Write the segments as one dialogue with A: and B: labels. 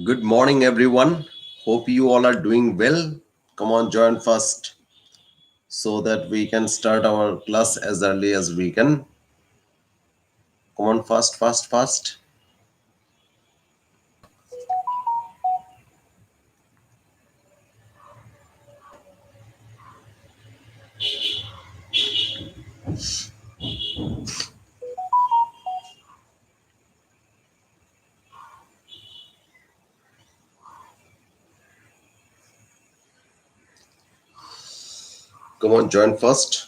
A: Good morning, everyone. Hope you all are doing well. Come on, join first so that we can start our class as early as we can. Come on, fast, fast, fast. Come on, join first.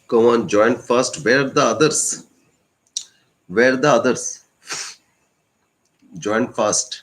A: Come on, join first. Where are the others? Where are the others? Join first.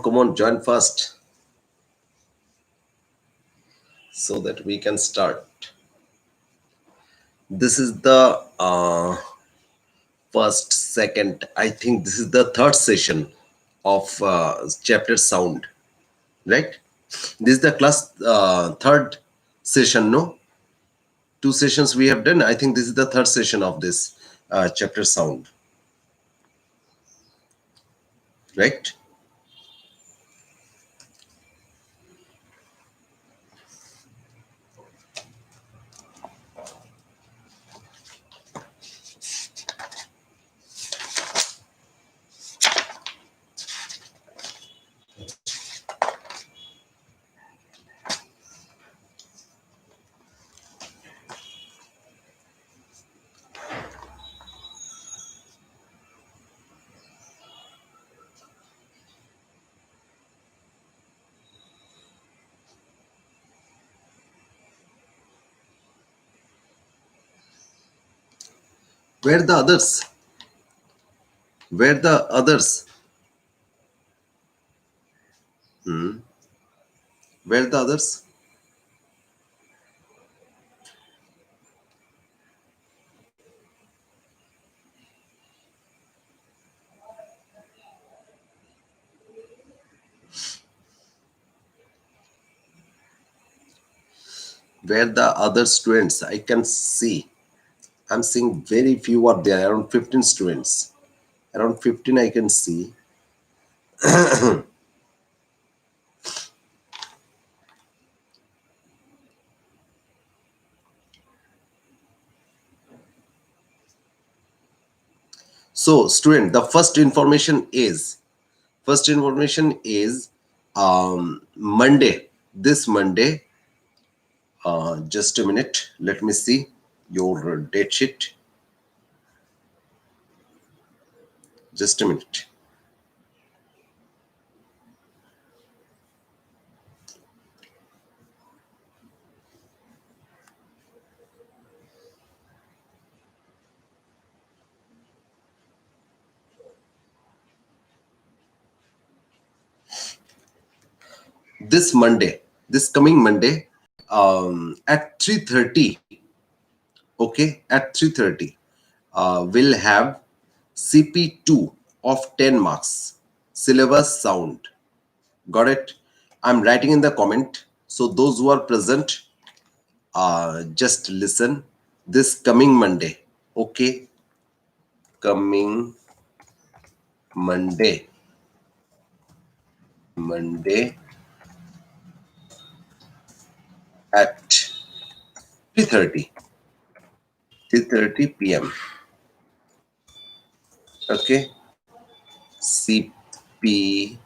A: Come on, join first so that we can start. This is the first, second, I think this is the third session of chapter sound, right? This is the class third session, no? Two sessions we have done. I think this is the third session of this chapter sound, right? Where the others? Where the others? Where the others? Where the other students? I can see. I'm seeing very few are there, around 15 students. Around 15 I can see. So student, the first information is Monday, this Monday. Just a minute, let me see your date sheet. Just a minute. This Monday, this coming Monday, at 3:30. Okay, at 3:30, we'll have CP2 of 10 marks, syllabus sound. Got it? I'm writing in the comment. So those who are present, Just listen. This coming Monday, okay? Coming Monday, Monday at 3:30, 3:30 p.m. Okay, CP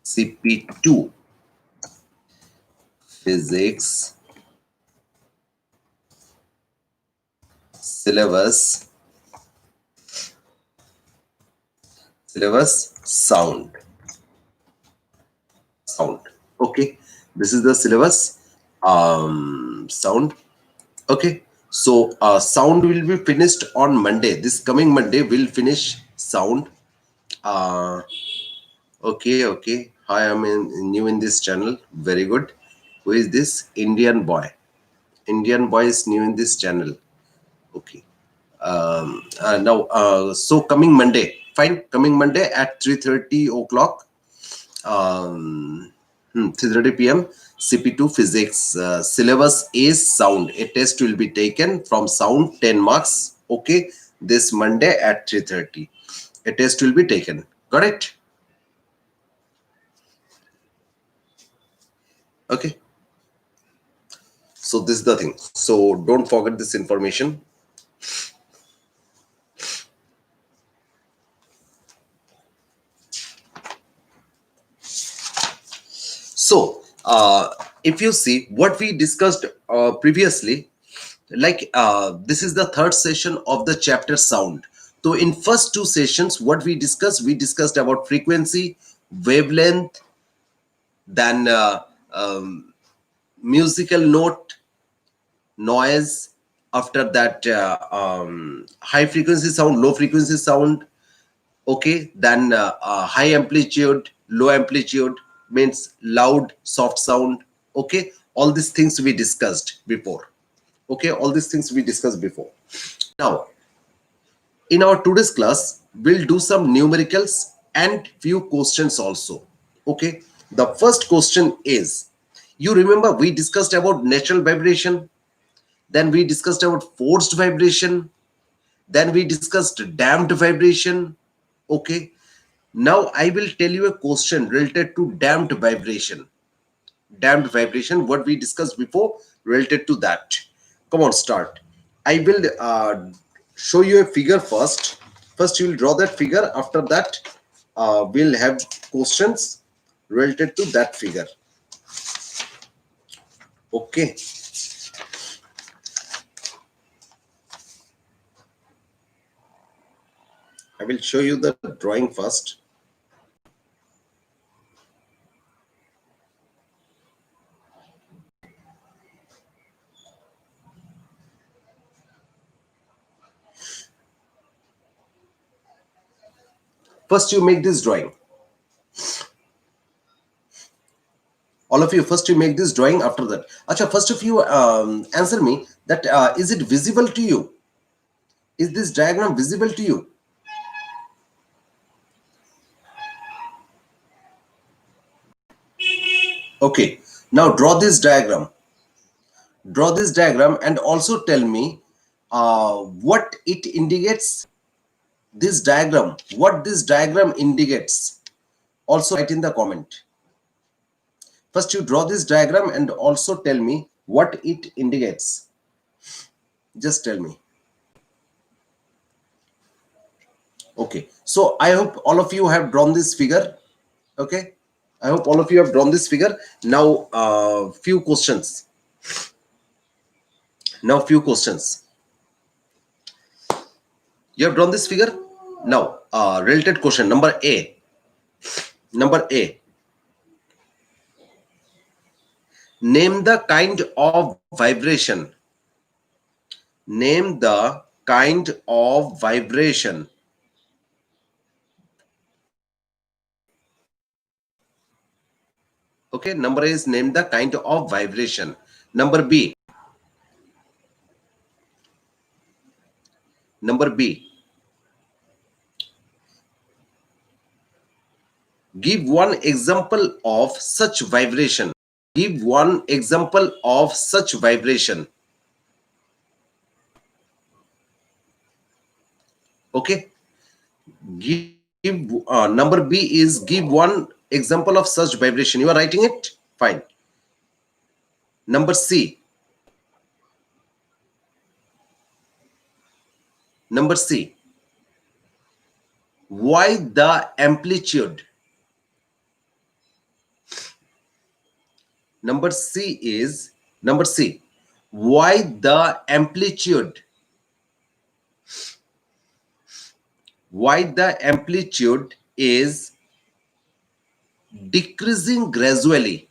A: CP2 physics syllabus sound. Okay, this is the syllabus sound. Okay, so sound will be finished on Monday. This coming Monday will finish sound. uh okay. Hi, I'm new in this channel. Very good. Who is this? Indian boy. Indian boy is new in this channel. Okay. Now, so coming Monday, fine. Coming Monday at 3:30 o'clock, 3:30 p.m. CP2 physics syllabus is sound. A test will be taken from sound, 10 marks. Okay, this Monday at 3:30, a test will be taken. Got it? Okay. So this is the thing. So don't forget this information. So if you see what we discussed previously, like this is the third session of the chapter sound. So in first two sessions, what we discussed about frequency, wavelength, then musical note, noise, after that high frequency sound, low frequency sound. Okay, then high amplitude, low amplitude, means loud, soft sound. Okay, all these things we discussed before. Okay, all these things we discussed before. Now, in our today's class, we'll do some numericals and few questions also. Okay, the first question is, you remember we discussed about natural vibration, then we discussed about forced vibration, then we discussed damped vibration. Okay, now I will tell you a question related to damped vibration. Damped vibration, what we discussed before, related to that. Come on, start. I will show you a figure first. First, you will draw that figure. After that, we'll have questions related to that figure. Okay. I will show you the drawing first. First, you make this drawing. All of you, first you make this drawing. After that, Acha, first of you answer me that is it visible to you? Is this diagram visible to you? Okay, now draw this diagram. Draw this diagram and also tell me what it indicates. This diagram, what this diagram indicates. Also write in the comment. First, you draw this diagram and also tell me what it indicates. Just tell me. Okay, so I hope all of you have drawn this figure. Okay, I hope all of you have drawn this figure. Now, few questions. Now, few questions. You have drawn this figure. Now, related question number A. Number A. Name the kind of vibration. Name the kind of vibration. Okay, number A is name the kind of vibration. Number B. Number B. Give one example of such vibration. give one example of such vibration. Okay, give number B is give one example of such vibration. You are writing it? Fine. Number C. Number C. Why the amplitude? Number C is number C. Why the amplitude? Why the amplitude is decreasing gradually?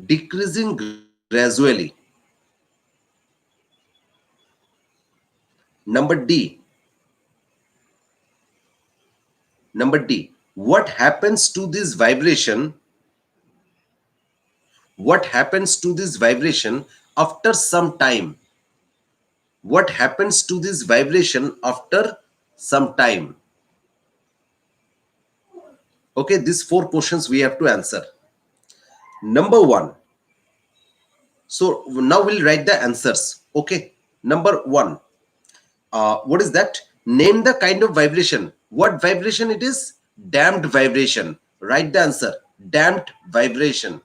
A: Decreasing gradually. Number D. Number D. What happens to this vibration? What happens to this vibration after some time? What happens to this vibration after some time? Okay, these 4 questions we have to answer. Number 1. So now we'll write the answers. Okay. Number 1. What is that? Name the kind of vibration. What vibration it is? Damped vibration. Write the answer. Damped vibration.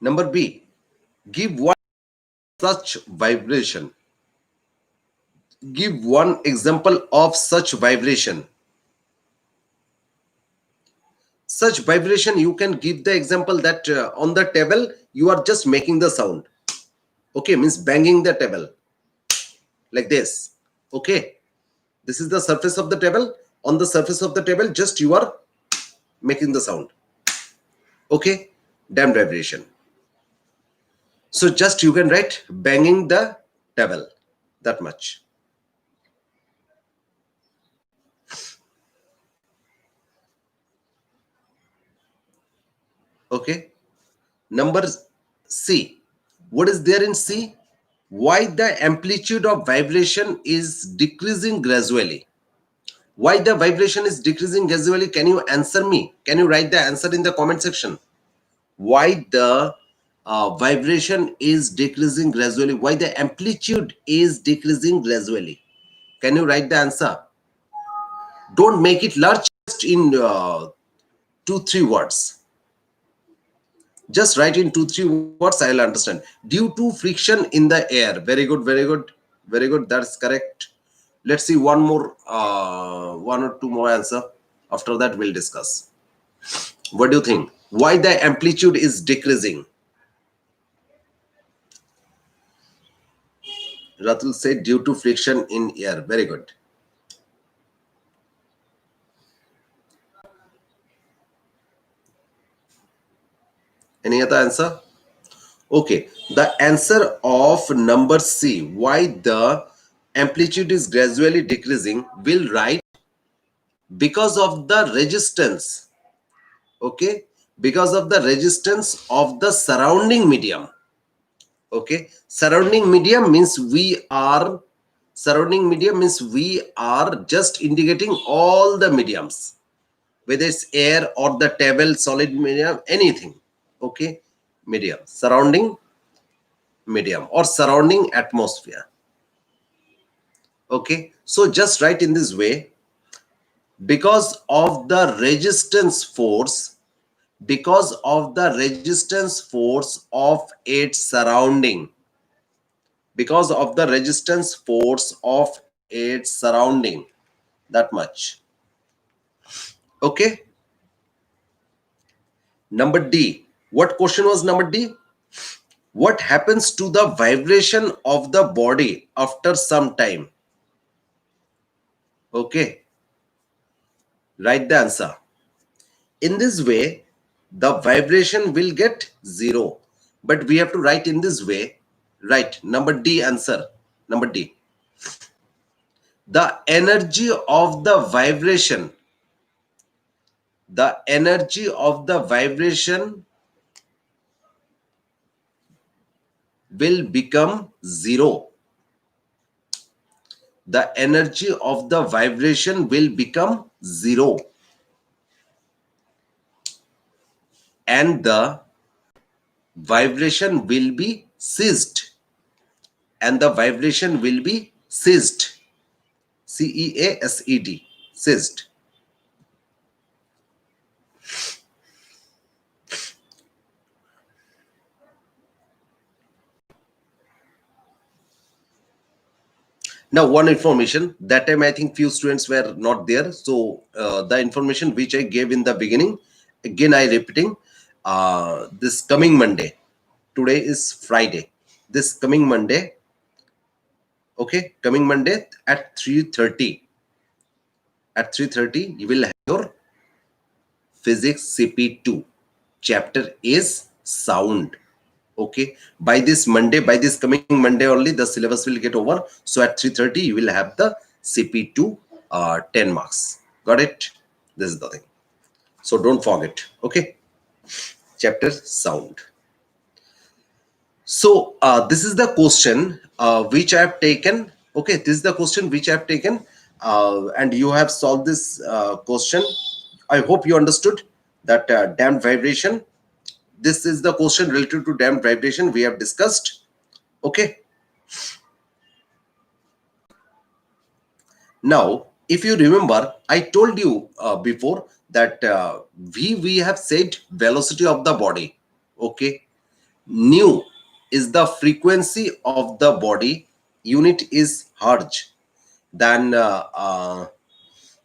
A: Number B. Give one such vibration. Give one example of such vibration. Such vibration, you can give the example that on the table you are just making the sound. Okay, means banging the table like this. Okay, this is the surface of the table. On the surface of the table, just you are making the sound. Okay, damped vibration. So just you can write banging the table, that much. Okay, number C. What is there in C? Why the amplitude of vibration is decreasing gradually? Why the vibration is decreasing gradually? Can you answer me? Can you write the answer in the comment section? Why the vibration is decreasing gradually? Why the amplitude is decreasing gradually? Can you write the answer? Don't make it large, just in 2-3 words. Just write in 2-3 words, I'll understand. Due to friction in the air. Very good, very good, very good. That's correct. Let's see one more, 1 or 2 more answer. After that, we'll discuss. What do you think? Why the amplitude is decreasing? Ratul said due to friction in air. Very good. Any other answer? Okay, the answer of number C, why the amplitude is gradually decreasing, will write because of the resistance. Okay, because of the resistance of the surrounding medium. Okay, surrounding medium means we are just indicating all the mediums, whether it's air or the table, solid medium, anything. Okay, medium, surrounding medium or surrounding atmosphere. Okay, so just write in this way: because of the resistance force, because of the resistance force of its surrounding, because of the resistance force of its surrounding, that much. Okay, number D. What question was number D? What happens to the vibration of the body after some time? Okay, write the answer. In this way, the vibration will get 0. But we have to write in this way. Right, number D answer. Number D. The energy of the vibration. The energy of the vibration will become zero. The energy of the vibration will become zero, and the vibration will be ceased. And the vibration will be ceased. CEASED, ceased. Now, one information that time I think few students were not there. So the information which I gave in the beginning, again I repeating. This coming Monday, today is Friday. This coming Monday, okay, coming Monday at 3:30. At 3:30, you will have your physics CP2. Chapter is sound. Okay, by this Monday, by this coming Monday only, the syllabus will get over. So at 3:30, you will have the CP2 10 marks. Got it? This is the thing. So don't forget. Okay, chapter sound. So this is the question which I have taken. Okay, this is the question which I have taken, and you have solved this question. I hope you understood that damped vibration. This is the question related to damped vibration we have discussed. Okay. Now, if you remember, I told you before that we have said velocity of the body. Okay. Nu is the frequency of the body. Unit is hertz. Then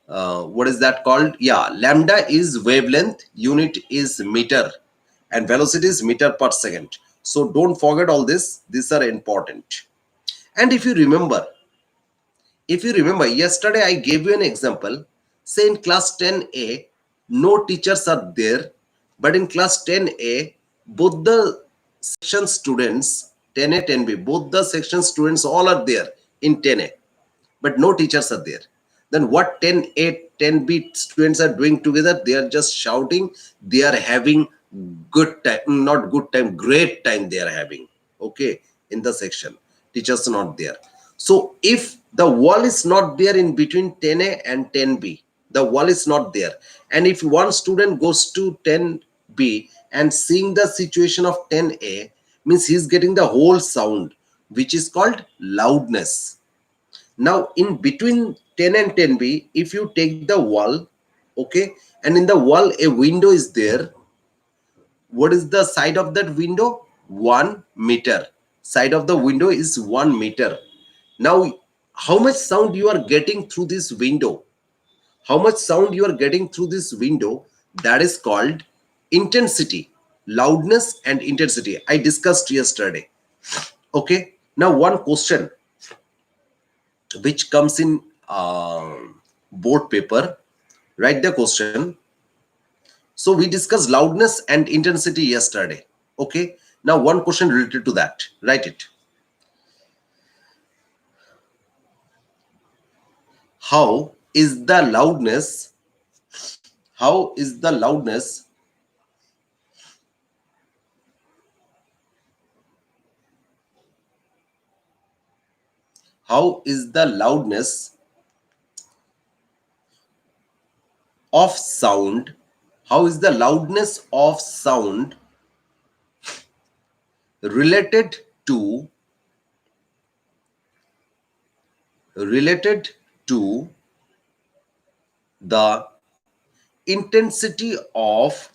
A: what is that called? Yeah, lambda is wavelength. Unit is meter, and velocity is meter per second. So don't forget all this. These are important. And if you remember, yesterday I gave you an example. Say in class 10A, no teachers are there, but in class 10A, both the section students, 10A, 10B, both the section students all are there in 10A, but no teachers are there. Then what 10A, 10B students are doing together? They are just shouting. They are having good time, not good time, great time they are having. Okay, in the section. Teachers are not there. So if the wall is not there in between 10A and 10B, the wall is not there. And if one student goes to 10B and seeing the situation of 10A, means he's getting the whole sound, which is called loudness. Now in between 10 and 10B, if you take the wall, okay, and in the wall a window is there, what is the side of that window? 1 meter. Side of the window is 1 meter. Now how much sound you are getting through this window? How much sound you are getting through this window? That is called intensity, loudness and intensity. I discussed yesterday. Okay, now one question which comes in board paper. Write the question. So we discussed loudness and intensity yesterday. Okay, now one question related to that. Write it. How is the loudness? How is the loudness? How is the loudness of sound? How is the loudness of sound related to the intensity of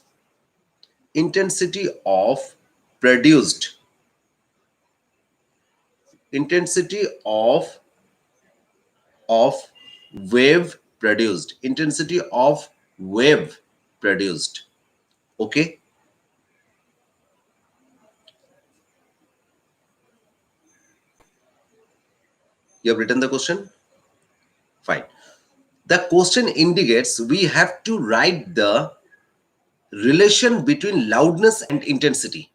A: produced intensity of wave produced, intensity of wave produced. Okay, you have written the question. Fine. The question indicates we have to write the relation between loudness and intensity.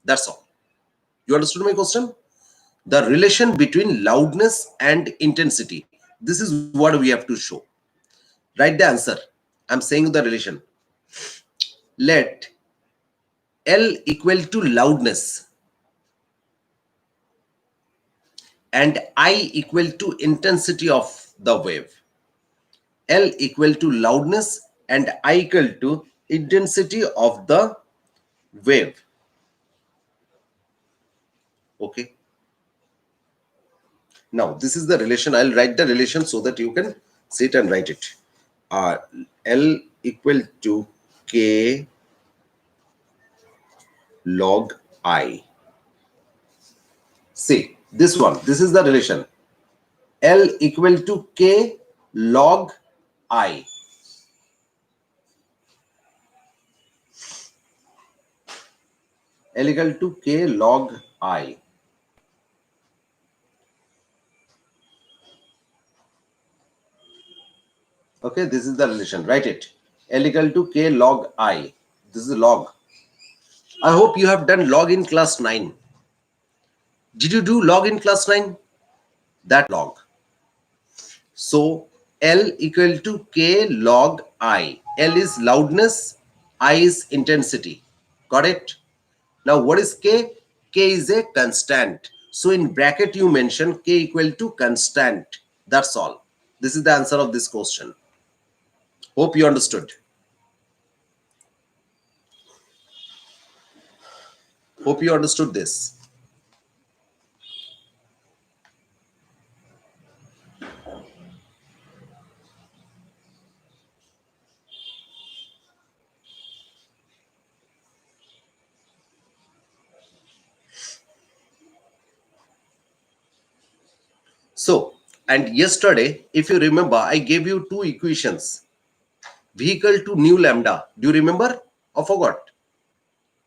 A: That's all. You understood my question? The relation between loudness and intensity. This is what we have to show. Write the answer. I'm saying the relation. Let L equal to loudness. and I equal to intensity of the wave. L equal to loudness and I equal to intensity of the wave. Okay. Now this is the relation. I'll write the relation so that you can sit and write it. L equal to K log I. See this one. This is the relation. L equal to K log I. L equal to K log I. Okay, this is the relation. Write it. L equal to K log I. This is log. I hope you have done log in class 9. Did you do log in class 9? That log. So L equal to K log I. L is loudness, I is intensity. Got it? Now what is K? K is a constant. So in bracket you mention K equal to constant. That's all. This is the answer of this question. Hope you understood. Hope you understood this. So, and yesterday, if you remember, I gave you two equations. Vehicle to new lambda. Do you remember or forgot?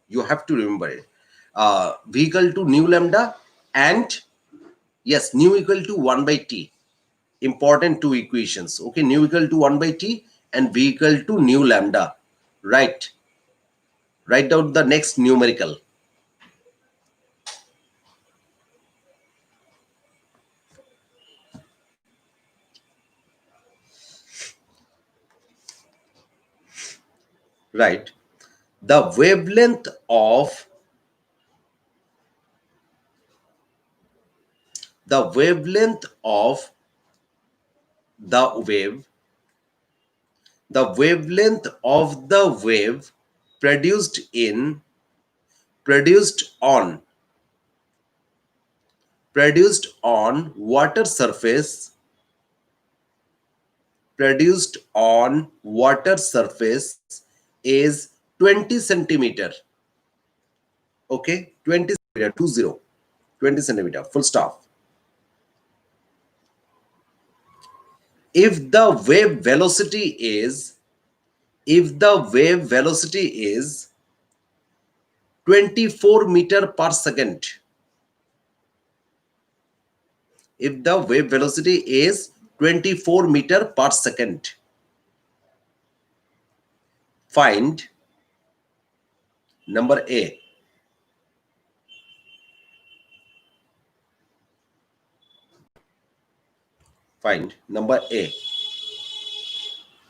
A: You have to remember it. Vehicle to new lambda and yes, new equal to 1 by t. Important two equations. Okay, new equal to 1 by t and vehicle to new lambda. Right. Write down the next numerical. Right. The wavelength of the wavelength of the wave, the wavelength of the wave produced in produced on water surface is 20 centimeter. Okay, 20 centimeter, 20 centimeter, full stop. If the wave velocity is 24 meter per second, if the wave velocity is 24 meter per second, find number A. Find number A.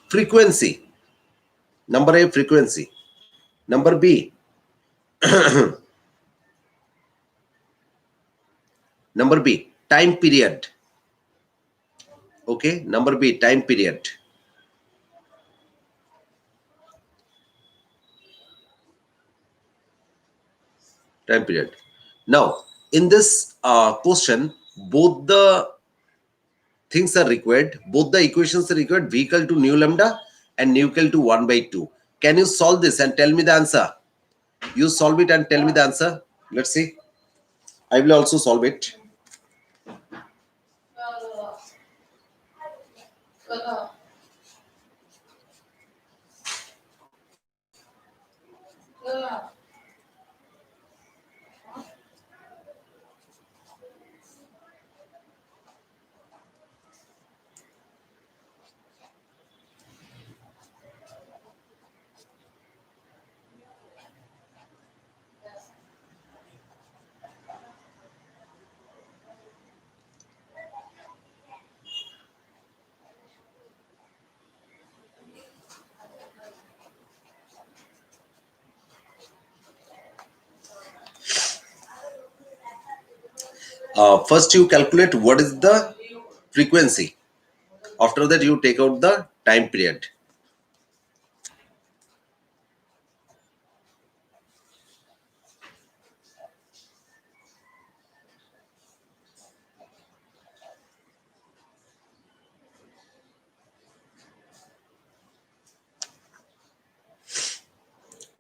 A: Frequency. Number A, frequency. Number B. Number B, time period. Okay, number B, time period. Time period. Now, in this question, both the things are required, both the equations are required, v equal to nu lambda and nu equal to 1 by 2. Can you solve this and tell me the answer? You solve it and tell me the answer. Let's see. I will also solve it. First you calculate what is the frequency. After that you take out the time period.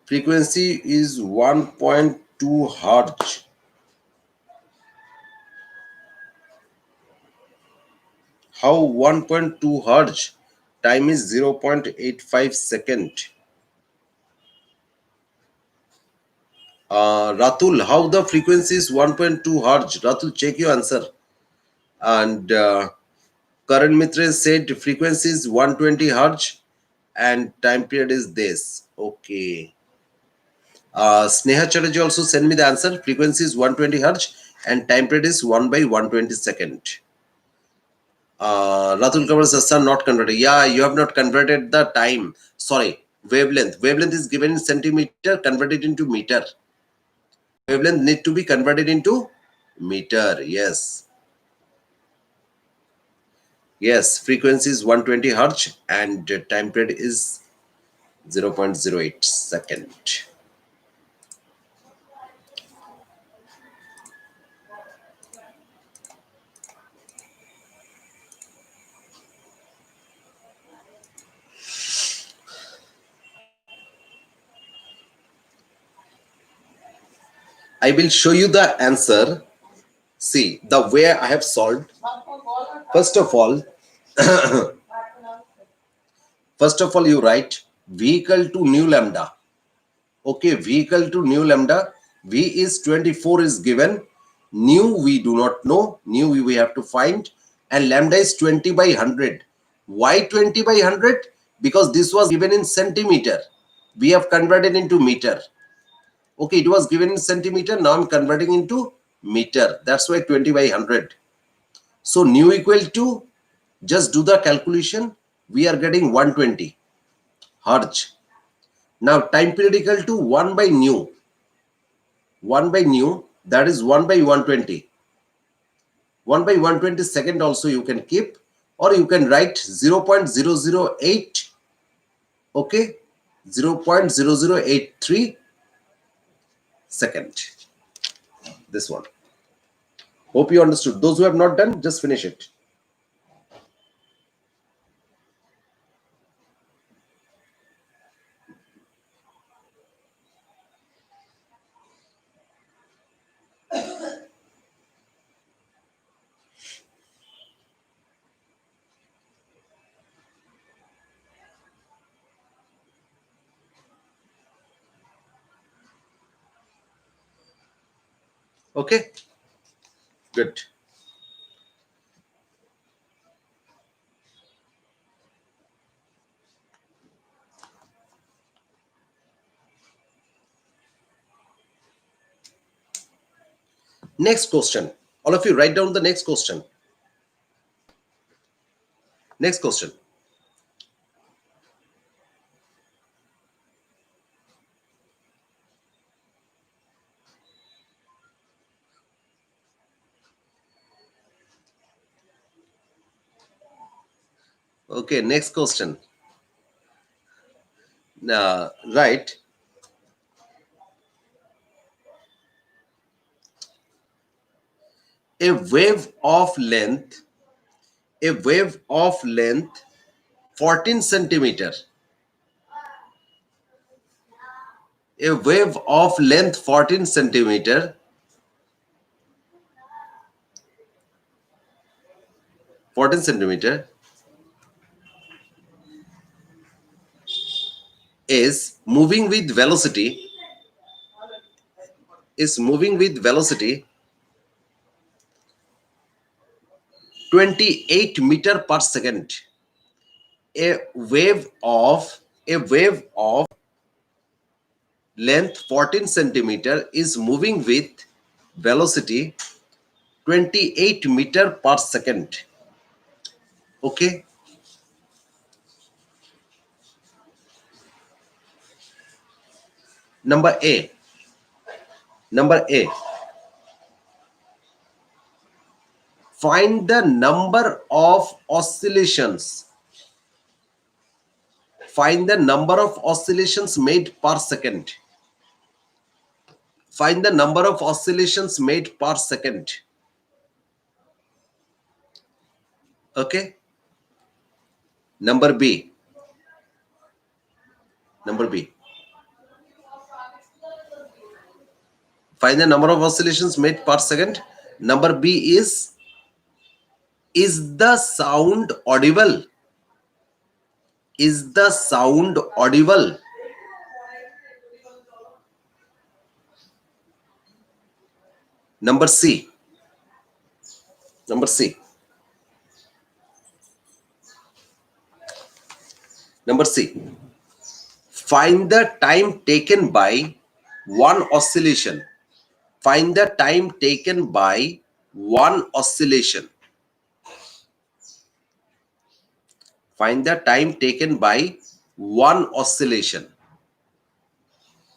A: Frequency is 1.2 hertz. How 1.2 hertz? Time is 0.85 second. Ratul, how the frequency is 1.2 hertz? Ratul, check your answer. And Karan Mitra said frequency is 120 hertz and time period is this. Okay. Sneha Chatterjee also send me the answer. Frequency is 120 hertz and time period is 1 by 120 second. Ratul Kamal Sessin not converted. Yeah, you have not converted the time. Sorry, wavelength. Wavelength is given in centimeter, converted into meter. Wavelength need to be converted into meter. Yes. Yes, frequency is 120 hertz and time period is 0.08 second. I will show you the answer. See, the way I have solved. First of all, you write vehicle to new lambda. Okay, vehicle to new lambda. V is 24 is given. New we do not know. New we have to find. And lambda is 20 by 100. Why 20 by 100? Because this was given in centimeter. We have converted into meter. Okay, it was given in centimeter. Now I'm converting into meter. That's why 20 by 100. So new equal to, just do the calculation. We are getting 120 hertz. Now time period equal to 1 by new. 1 by new, that is 1 by 120. 1 by 120 second also you can keep, or you can write 0.008. Okay, 0.0083 second. This one. Hope you understood. Those who have not done, just finish it. Okay, good. Next question. All of you write down the next question. Next question. Okay, next question. Right. A wave of length 14 centimeter. A wave of length 14 centimeter. 14 centimeter is moving with velocity 28 meter per second. A wave of length 14 centimeter is moving with velocity 28 meter per second. Okay. Number A. Find the number of oscillations. Find the number of oscillations made per second. Find the number of oscillations made per second. Okay. Number B. Number B. Find the number of oscillations made per second. Number B is the sound audible? Is the sound audible? Number C. Number C. Number C. Find the time taken by one oscillation. Find the time taken by one oscillation. Find the time taken by one oscillation.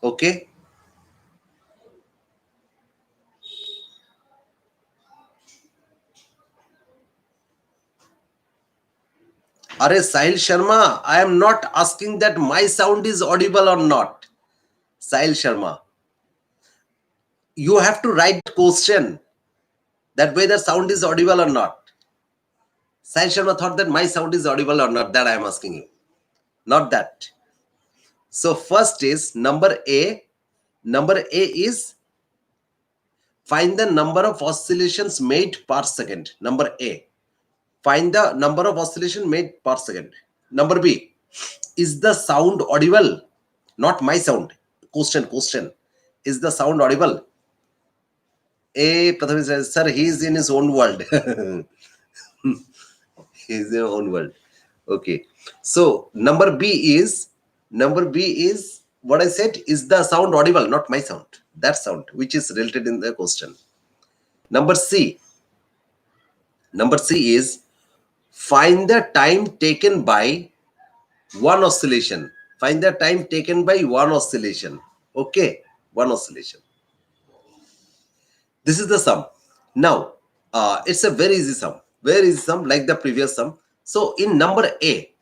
A: Okay. Are Sahil Sharma, I am not asking that my sound is audible or not. Sahil Sharma, you have to write question that whether sound is audible or not. Sahil Sharma thought that my sound is audible or not. That I am asking you. Not that. So first is number A. Number A is find the number of oscillations made per second. Number A. Find the number of oscillation made per second. Number B. Is the sound audible? Not my sound. Question. Is the sound audible? A. Pratham says, sir, he is in his own world. He is in his own world. Okay. So number B is what I said, is the sound audible, not my sound. That sound which is related in the question. Number C is find the time taken by one oscillation. Find the time taken by one oscillation. Okay, one oscillation. This is the sum. Now, it's a very easy sum. Very easy sum like the previous sum. So in number A,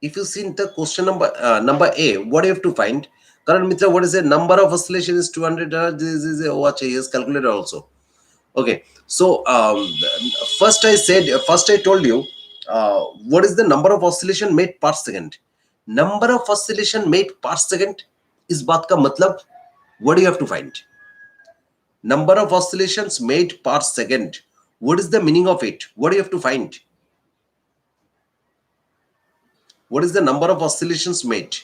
A: if you see in the question number A, what do you have to find? Karan Mitra, what is the number of oscillation is 200? This is a watch. He has calculated also. Okay. So first I told you what is the number of oscillation made per second. Number of oscillation made per second is baat ka matlab. What do you have to find? Number of oscillations made per second. What is the meaning of it? What do you have to find? What is the number of oscillations made?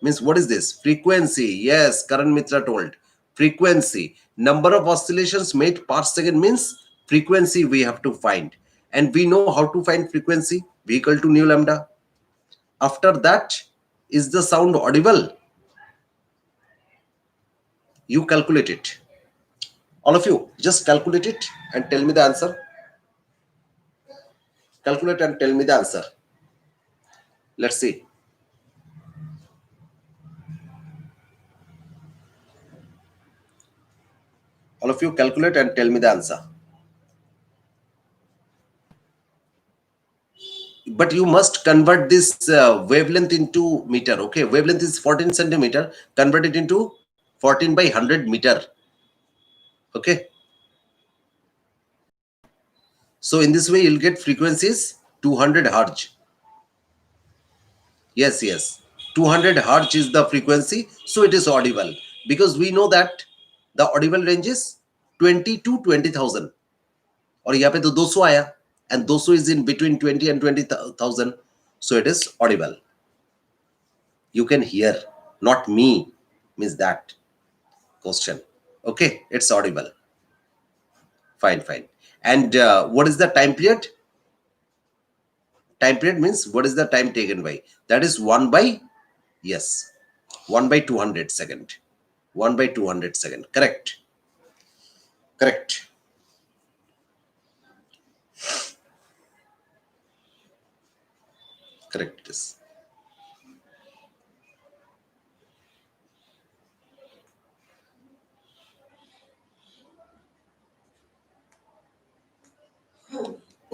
A: Means what is this? Frequency. Yes, Karan Mitra told. Frequency. Number of oscillations made per second means frequency we have to find. And we know how to find frequency. V equal to nu lambda. After that, is the sound audible? You calculate it. All of you, just calculate it and tell me the answer. Calculate and tell me the answer. Let's see. All of you calculate and tell me the answer. But you must convert this wavelength into meter. Okay, wavelength is 14 centimeter. Convert it into 14 by 100 meter. Okay. So in this way, you'll get frequencies 200 hertz. Yes. 200 hertz is the frequency. So it is audible. Because we know that the audible range is 20 to 20,000. Or यहाँ पे तो 200 आया. And 200 is in between 20 and 20,000. So it is audible. You can hear, not me, means that question. Okay, it's audible. Fine. And what is the time period? Time period means what is the time taken by? That is 1 by 200 second. 1 by 200 second. Correct. Correct. This.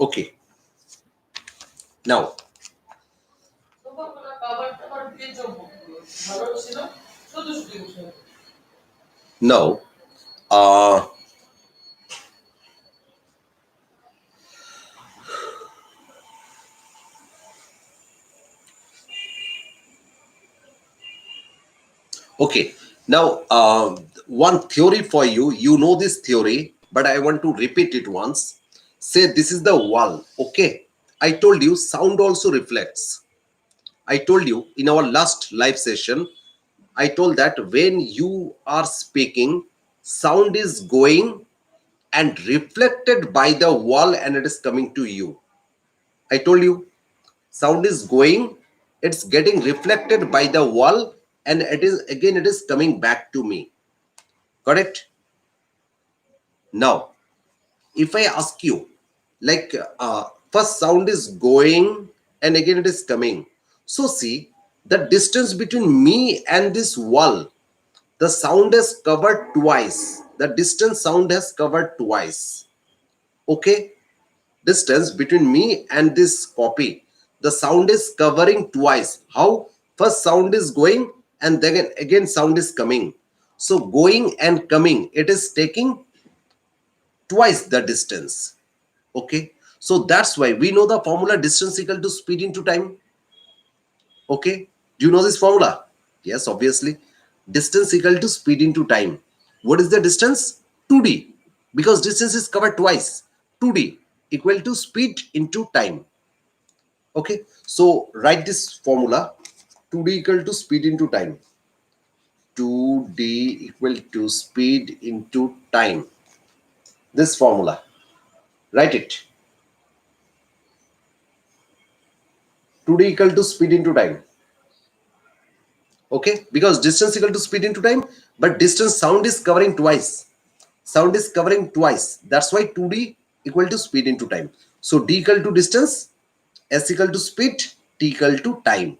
A: Okay, now now uh okay, now one theory for you. You know this theory, but I want to repeat it once. Say this is the wall. Okay, I told you sound also reflects. I told you in our last live session, I told that when you are speaking, sound is going and reflected by the wall and it is coming to you. I told you sound is going, it's getting reflected by the wall and it is coming back to me. Correct? Now, if I ask you, like first sound is going and again it is coming. So see, the distance between me and this wall, the sound has covered twice. The distance sound has covered twice. Okay, distance between me and this copy, the sound is covering twice. How? First sound is going and then again sound is coming. So going and coming, it is taking twice the distance. Okay, so that's why we know the formula distance equal to speed into time. Okay, do you know this formula? Yes, obviously. Distance equal to speed into time. What is the distance? 2d, because distance is covered twice. 2d equal to speed into time. Okay, so write this formula. 2d equal to speed into time. 2d equal to speed into time. This formula, write it. 2d equal to speed into time. Okay, because distance equal to speed into time, but distance sound is covering twice. Sound is covering twice. That's why 2d equal to speed into time. So d equal to distance, s equal to speed, t equal to time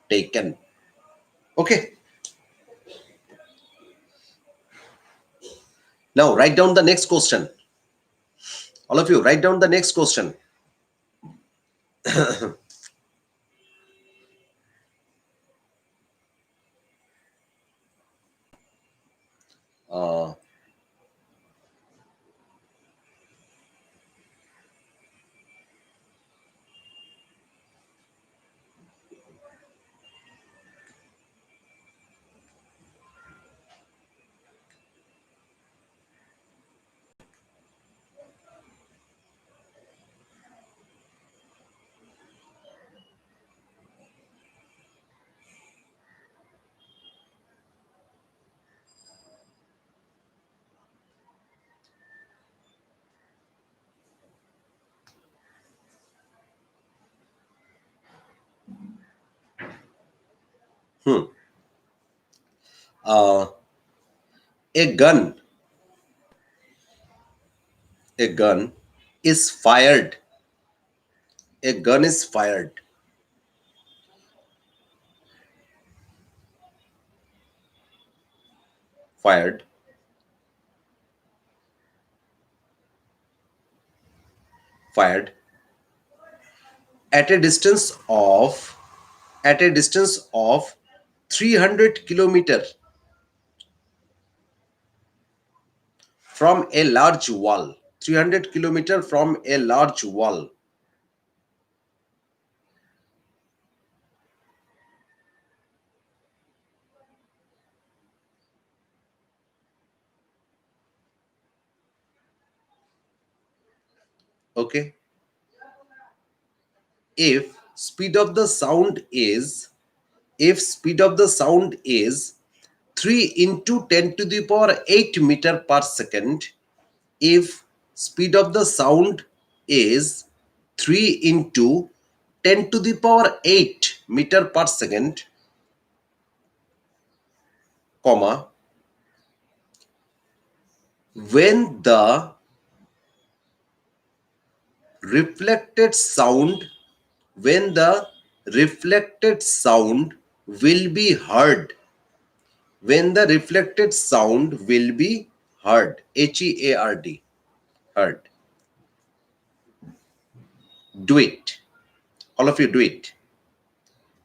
A: taken. Okay, now write down the next question. All of you, write down the next question. uh, hmm. uh, a gun, a gun is fired. A gun is fired. Fired fired at a distance of at a distance of 300 kilometer from a large wall. 300 kilometer from a large wall. Okay, if speed of the sound is if speed of the sound is 3 into 10 to the power 8 meter per second, if speed of the sound is 3 into 10 to the power 8 meter per second, comma, when the reflected sound when the reflected sound will be heard, when the reflected sound will be heard, heard, heard. Do it. All of you do it.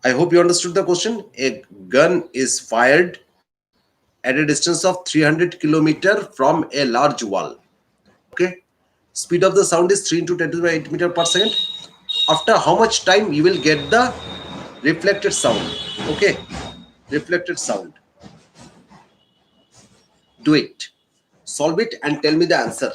A: I hope you understood the question. A gun is fired at a distance of 300 kilometer from a large wall. Okay. Speed of the sound is 3 into 10 to the 8 meter per second. After how much time you will get the reflected sound? Okay. Reflected sound. Do it. Solve it and tell me the answer.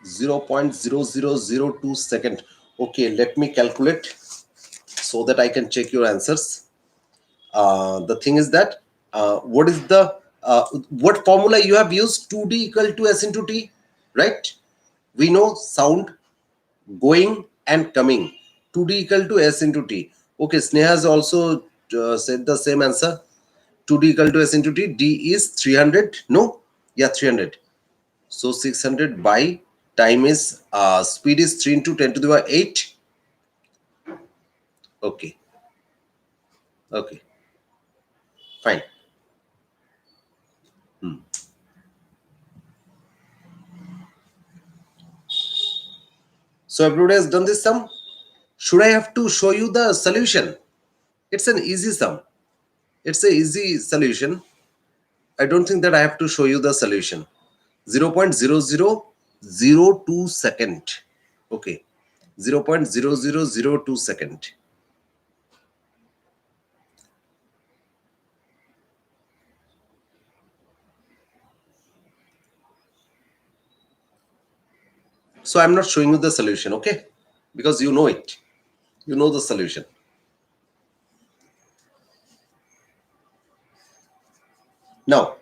A: So 0.0002 second. Okay, let me calculate so that I can check your answers. The thing is that what is the what formula you have used? 2D equal to S into T, right? We know sound going and coming. 2D equal to S into T. Okay, Sneha has also said the same answer. 2D equal to S into T. D is 300. No? Yeah, 300. So 600 by time is speed is 3 into 10 to the power 8. Okay. Okay. Fine. So everybody has done this sum. Should I have to show you the solution? It's an easy sum. It's an easy solution. I don't think that I have to show you the solution. 0.0002 second. Okay. 0.0002 second. So I'm not showing you the solution, okay? Because you know it. You know the solution. Now,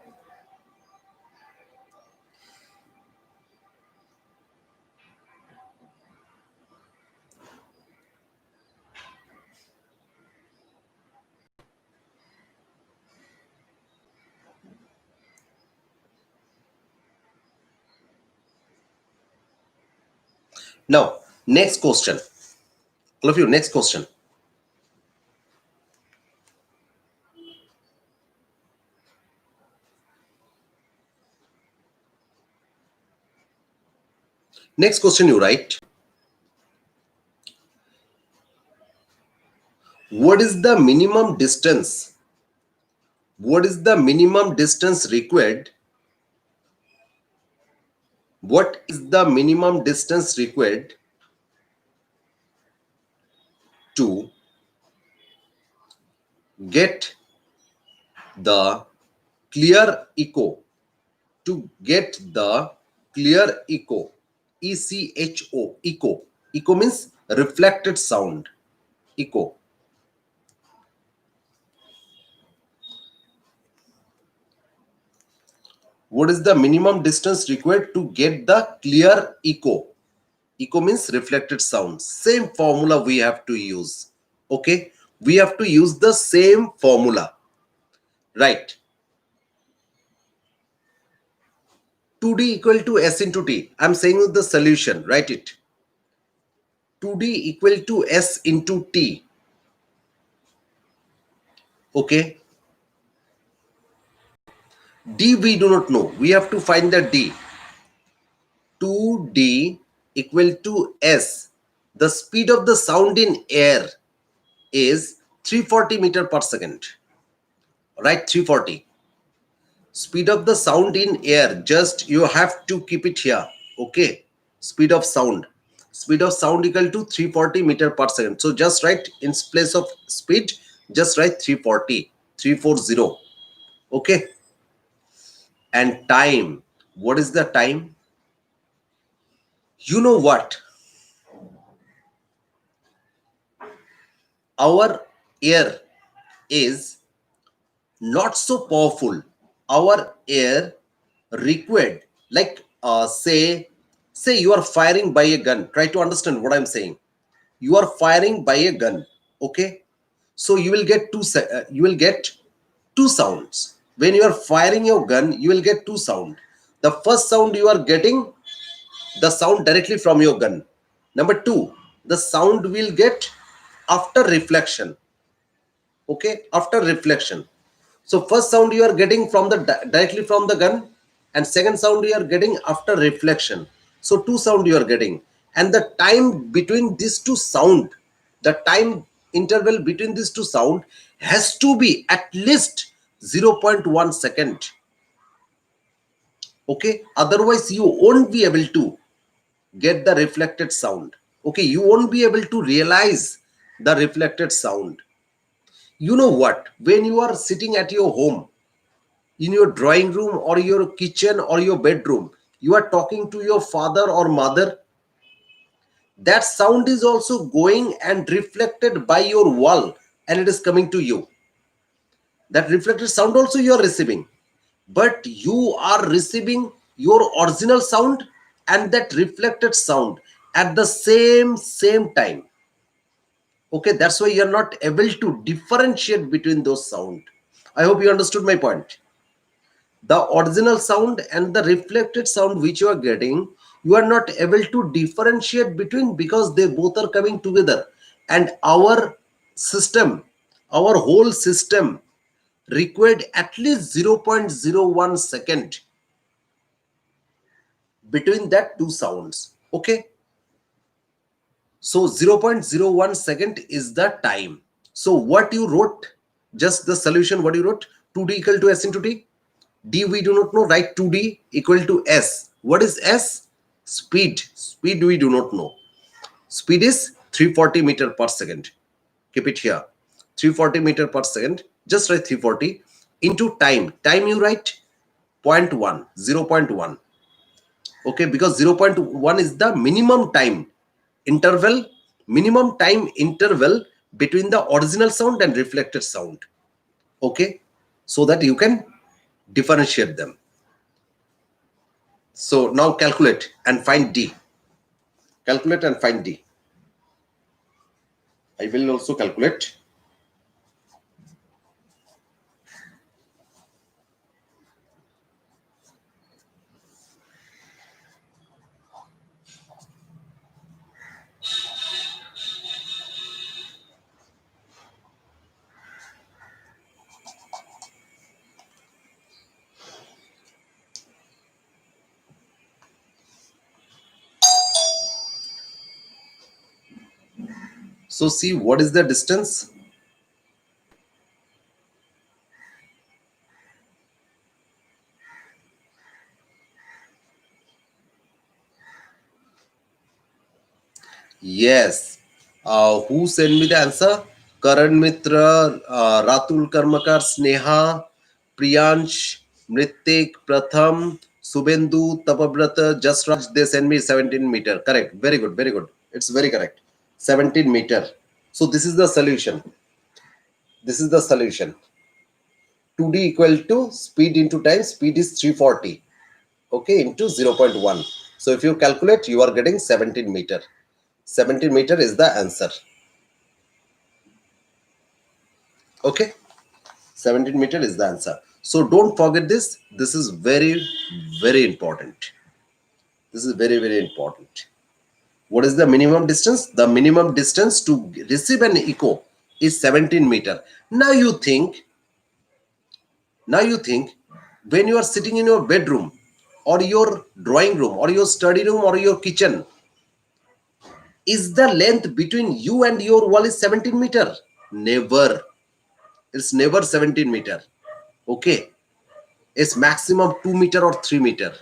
A: next question. All of you, next question. Next question you write. What is the minimum distance? What is the minimum distance required? What is the minimum distance required to get the clear echo? To get the clear echo. ECHO. Echo. Echo means reflected sound. Echo. What is the minimum distance required to get the clear echo? Echo means reflected sound. Same formula we have to use. Okay, we have to use the same formula, right? 2D equal to S into T. I'm saying the solution. Write it. 2D equal to S into T. Okay. D we do not know. We have to find the D. 2D equal to S. The speed of the sound in air is 340 meter per second. Right, 340. Speed of the sound in air, just you have to keep it here. Okay. Speed of sound. Speed of sound equal to 340 meter per second. So just write in place of speed, just write 340. 340. Okay. And time, what is the time? You know what? Our air is not so powerful. Our air required, like say you are firing by a gun. Try to understand what I'm saying. You are firing by a gun. Okay. So you will get two sounds. When you are firing your gun, you will get two sound. The first sound, you are getting the sound directly from your gun. Number two, the sound will get after reflection. Okay, after reflection. So first sound you are getting from the directly from the gun, and second sound you are getting after reflection. So two sound you are getting, and the time between these two sound, the time interval between these two sound has to be at least 0.1 second. Okay, otherwise you won't be able to get the reflected sound. Okay, you won't be able to realize the reflected sound. You know what? When you are sitting at your home, in your drawing room or your kitchen or your bedroom, you are talking to your father or mother, that sound is also going and reflected by your wall, and it is coming to you. That reflected sound also you are receiving, but you are receiving your original sound and that reflected sound at the same time. Okay, that's why you are not able to differentiate between those sound. I hope you understood my point. The original sound and the reflected sound which you are getting, you are not able to differentiate between, because they both are coming together. And our system, our whole system required at least 0.01 second between that two sounds. Okay, so 0.01 second is the time. So what you wrote, just the solution, what you wrote, 2d equal to s into t. D we do not know, right? 2d equal to s. What is s? Speed. Speed we do not know. Speed is 340 meter per second. Keep it here. 340 meter per second. Just write 340 into time. Time you write 0.1, 0.1. Okay, because 0.1 is the minimum time interval, between the original sound and reflected sound. Okay, so that you can differentiate them. So now calculate and find D. Calculate and find D. I will also calculate. So see, what is the distance? Yes. Who sent me the answer? Karan Mitra, Ratul Karmakar, Sneha, Priyansh, Mritik, Pratham, Subendu, Tapabrata, Jasraj, they send me 17 meter. Correct. Very good. Very good. It's very correct. 17 meter. So this is the solution. This is the solution. 2d equal to speed into time. Speed is 340. Okay, into 0.1. So if you calculate, you are getting 17 meter. 17 meter is the answer. Okay, 17 meter is the answer. So don't forget this. This is very, very important. This is very, very important. What is the minimum distance? The minimum distance to receive an echo is 17 meter. Now you think, when you are sitting in your bedroom or your drawing room or your study room or your kitchen, is the length between you and your wall is 17 meter? Never. It's never 17 meter. Okay, it's maximum 2 meter or 3 meter,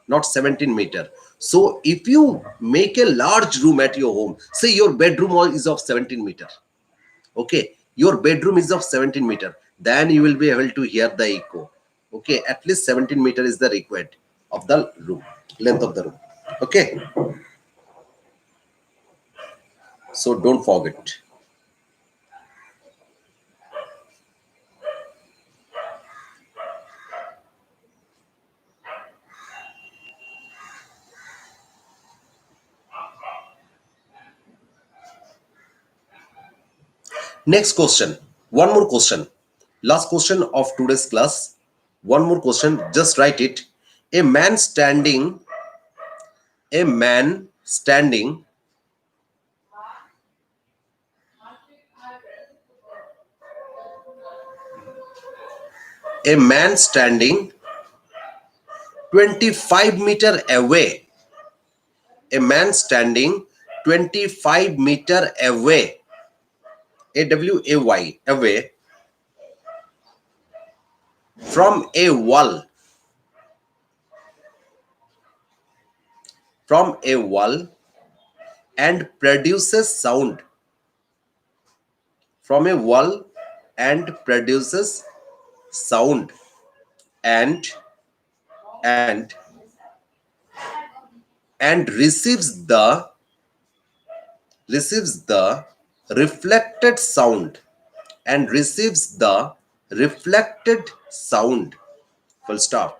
A: not 17 meter. So if you make a large room at your home, say your bedroom wall is of 17 meter. Okay, your bedroom is of 17 meter, then you will be able to hear the echo. Okay, at least 17 meter is the required of the room, length of the room. Okay, so don't forget. Next question, one more question, last question of today's class. One more question, just write it. A man standing, a man standing, a man standing 25-meter away, a man standing 25-meter away, away, away from a wall, from a wall, and produces sound, from a wall and produces sound, and and and receives the reflected sound, and receives the reflected sound, full stop.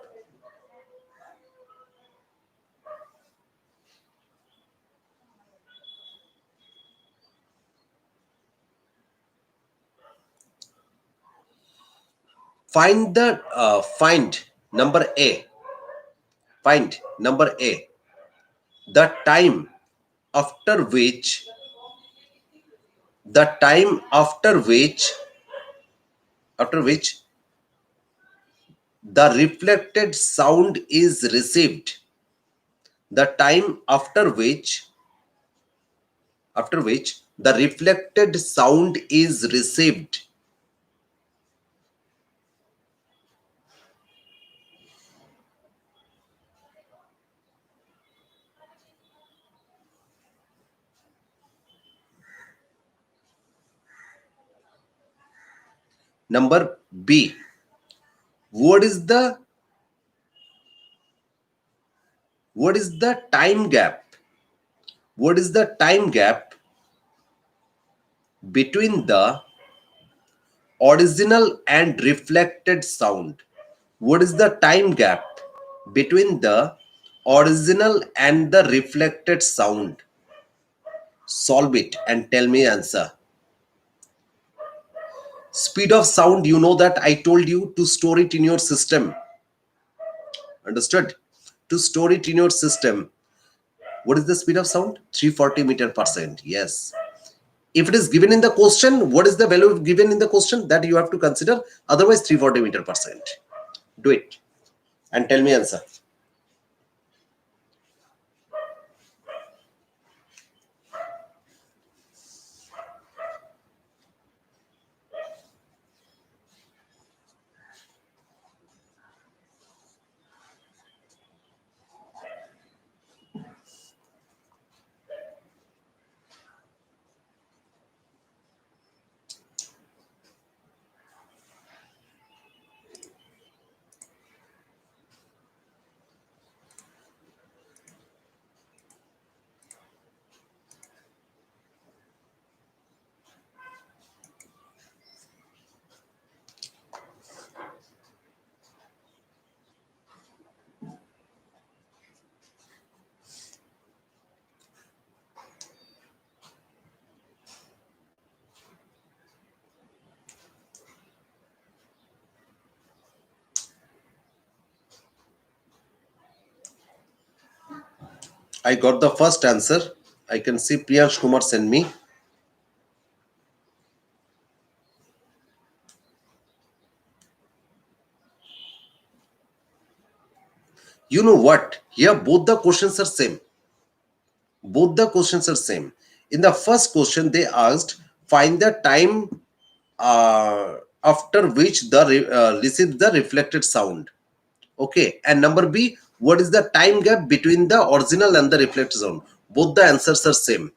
A: Find number A. Find number A. The time after which, the time after which the reflected sound is received. The time after which the reflected sound is received. Number B. What is the time gap? What is the time gap between the original and reflected sound? What is the time gap between the original and the reflected sound? Solve it and tell me answer. Speed of sound, you know that I told you to store it in your system. Understood? To store it in your system. What is the speed of sound? 340 meter per second. Yes. If it is given in the question, what is the value given in the question? That you have to consider. Otherwise, 340 meter per second. Do it and tell me answer. I got the first answer. I can see Priyansh Kumar send me. You know what? Here both the questions are same. Both the questions are same. In the first question, they asked find the time after which the receives the reflected sound. Okay, and number B, what is the time gap between the original and the reflected sound? Both the answers are same.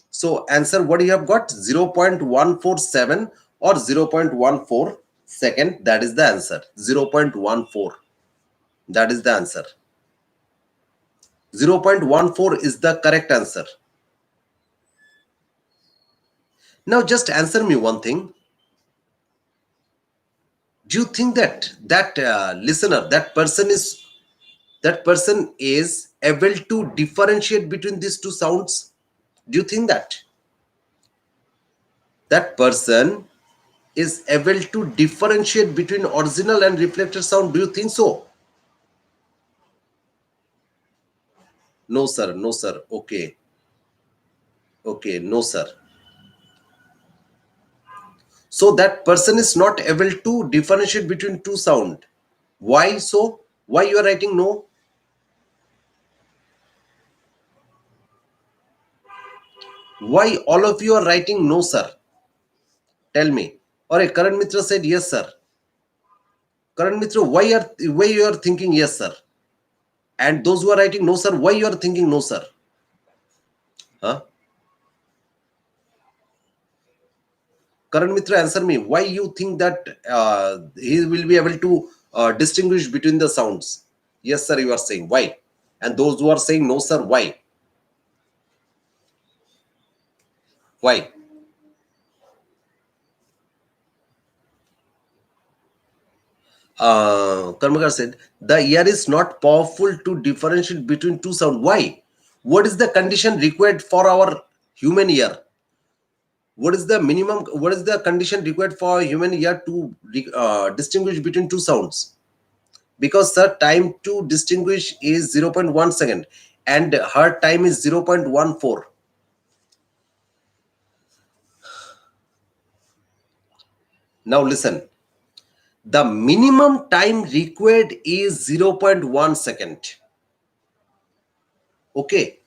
A: So answer what you have got, 0.147 or 0.14 second. That is the answer. 0.14. That is the answer. 0.14 is the correct answer. Now just answer me one thing. Do you think that listener, that person is able to differentiate between these two sounds? Do you think that person is able to differentiate between original and reflected sound? Do you think so? No sir, no sir. Okay, no sir. So that person is not able to differentiate between two sound. Why so? Why you are writing no? Why all of you are writing no sir? Tell me. Or Karan Mitra said yes sir. Karan Mitra, why you are thinking yes sir? And those who are writing no sir, why you are thinking no sir? Huh? Karan Mitra, answer me. Why you think that he will be able to distinguish between the sounds? Yes sir, you are saying. Why? And those who are saying no sir, why? Why? Karmakar said, the ear is not powerful to differentiate between two sounds. Why? What is the condition required for our human ear? What is the minimum? What is the condition required for human ear to distinguish between two sounds? Because the time to distinguish is 0.1 second and her time is 0.14. Now listen. The minimum time required is 0.1 second. Okay.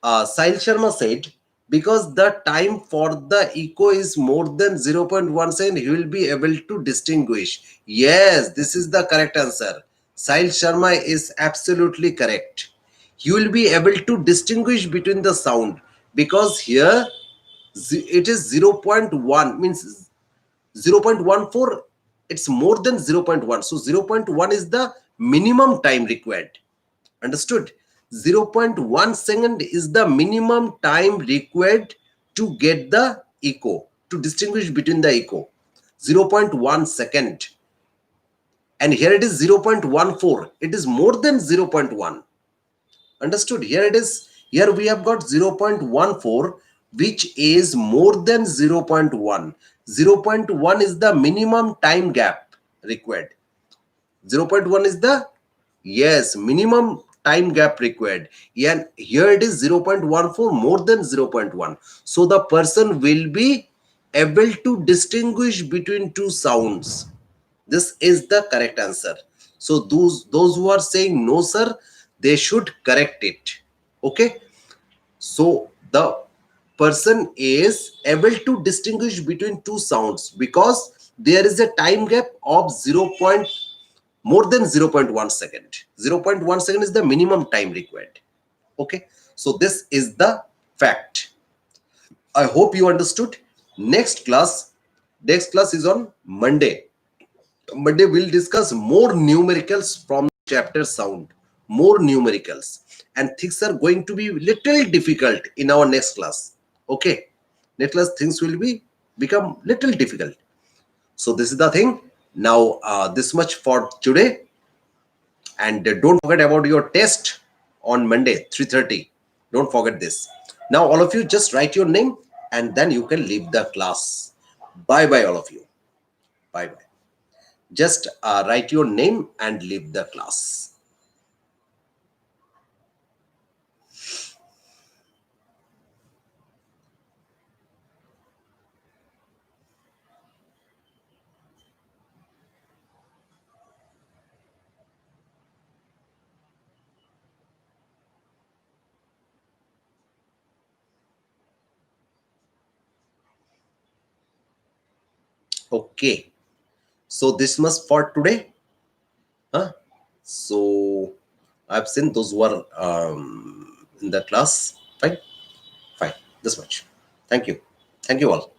A: Sahil Sharma said, because the time for the echo is more than 0.1 second, he will be able to distinguish. Yes, this is the correct answer. Sahil Sharma is absolutely correct. He will be able to distinguish between the sound, because here it is 0.1, means 0.14, it's more than 0.1. So 0.1 is the minimum time required. Understood? 0.1 second is the minimum time required to get the echo, to distinguish between the echo. 0.1 second. And here it is 0.14. It is more than 0.1. Understood? Here it is. Here we have got 0.14, which is more than 0.1. 0.1 is the minimum time gap required. 0.1 is the, yes, minimum time gap required. And here it is 0.14, more than 0.1. So the person will be able to distinguish between two sounds. This is the correct answer. So those who are saying no sir, they should correct it. Okay. So the person is able to distinguish between two sounds because there is a time gap of more than 0.1 second. 0.1 second is the minimum time required. Okay. So this is the fact. I hope you understood. Next class is on Monday. Monday we'll discuss more numericals from chapter sound. More numericals. And things are going to be little difficult in our next class. Okay. Next class things will become little difficult. So this is the thing. Now this much for today. And don't forget about your test on Monday 3:30. Don't forget this. Now all of you just write your name and then you can leave the class. Bye bye all of you. Bye bye. Just write your name and leave the class. Okay. So this much for today. Huh? So I've seen those who are in the class. Fine. Fine. This much. Thank you. Thank you all.